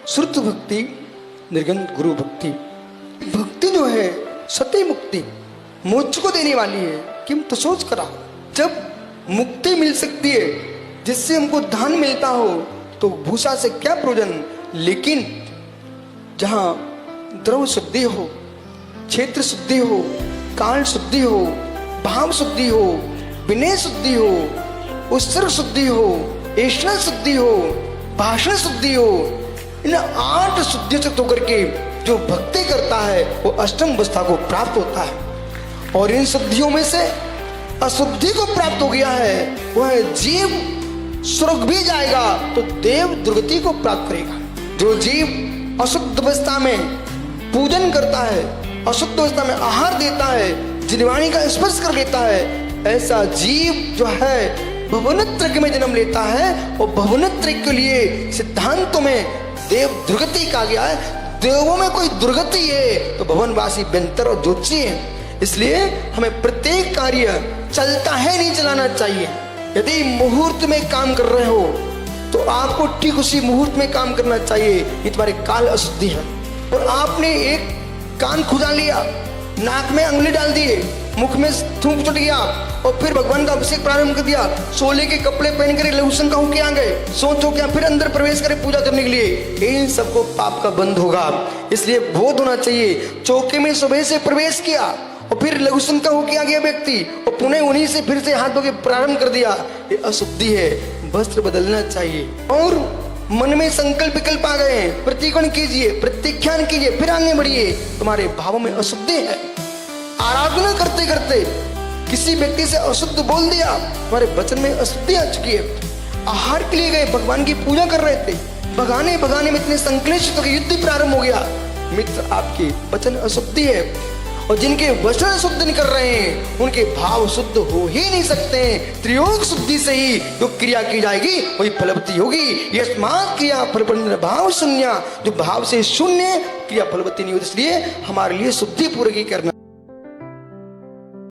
श्रुत भक्ति, निर्गंध गुरु भक्ति। भक्ति जो है सत्य मुक्ति, मोक्ष को देने वाली है। किम तो सोच करा, जब मुक्ति मिल सकती है जिससे हमको धन मिलता हो तो भूषा से क्या प्रयोजन। लेकिन जहां द्रव्य शुद्धि हो, क्षेत्र शुद्धि हो, काल शुद्धि हो, भाव शुद्धि हो, विनय शुद्धि हो, उत्सर्ग शुद्धि हो, ऐश्वर्य शुद्धि हो, भाषण शुद्धि हो, इन 8 शुद्धियों से होकर के जो भक्ति करता है वो अष्टम अवस्था को प्राप्त होता है। और इन शुद्धियों में से अशुद्धि को प्राप्त हो गया है वह जीव स्वर्ग भी जाएगा तो देव दुर्गति को प्राप्त करेगा। जो जीव अशुद्ध अवस्था में पूजन करता है, अशुद्ध अवस्था में आहार देता है, जिनवाणी का स्पर्श कर लेता है, ऐसा जीव जो है भवनत्रय में जन्म लेता है। और भवनत्रय के लिए सिद्धांतों में देव दुर्गति कहा गया है। देवों में कोई दुर्गति है तो भवनवासी बेंतर और ज्योतिषी है। इसलिए हमें प्रत्येक कार्य चलता है नहीं चलाना चाहिए। यदि मुहूर्त में काम कर रहे हो तो आपको ठीक उसी मुहूर्त में काम करना चाहिए। ये तुम्हारे काल अशुद्धि है। और आपने एक कान खुजा लिया, नाक में अंगुली डाल दिए, मुख में थूक चढ़ गया और फिर भगवान का अभिषेक प्रारंभ कर दिया, सोले के कपड़े पहन कर लहूसन का होके आ गए, सोचो क्या फिर अंदर प्रवेश करे पूजा करने के लिए, इन सबको पाप का बंध होगा। इसलिए बोध होना चाहिए। चौके में सुबह से प्रवेश किया और फिर लघुसन का होके आ गया व्यक्ति और पुनः उन्हीं से फिर से हाथ धो के प्रारंभ कर दिया, ये अशुद्धि है। वस्त्र बदलना चाहिए। और मन में संकल्प विकल्प आ गए, प्रतिकोण कीजिए, प्रत्याख्यान कीजिए, फिर आगे बढ़िए। तुम्हारे भावों में अशुद्धि है। आराधना करते करते किसी व्यक्ति से अशुद्ध बोल दिया, तुम्हारे वचन में अशुद्धि आ चुकी है। आहार के लिए गए, भगवान की पूजा कर रहे थे, भगाने भगाने में इतने संक्लेशित हो गए, युद्ध प्रारंभ हो गया। मित्र, आपके वचन अशुद्धि है। और जिनके वचन शुद्ध नहीं कर रहे हैं उनके भाव शुद्ध हो ही नहीं सकते। त्रियोग शुद्धि से ही जो क्रिया की जाएगी वही फलवती होगी। यस्मात् क्रिया फलप्रद भाव शून्य, जो भाव से शून्य क्रिया फलवती नहीं होती। इसलिए हमारे लिए शुद्धि पूरी करना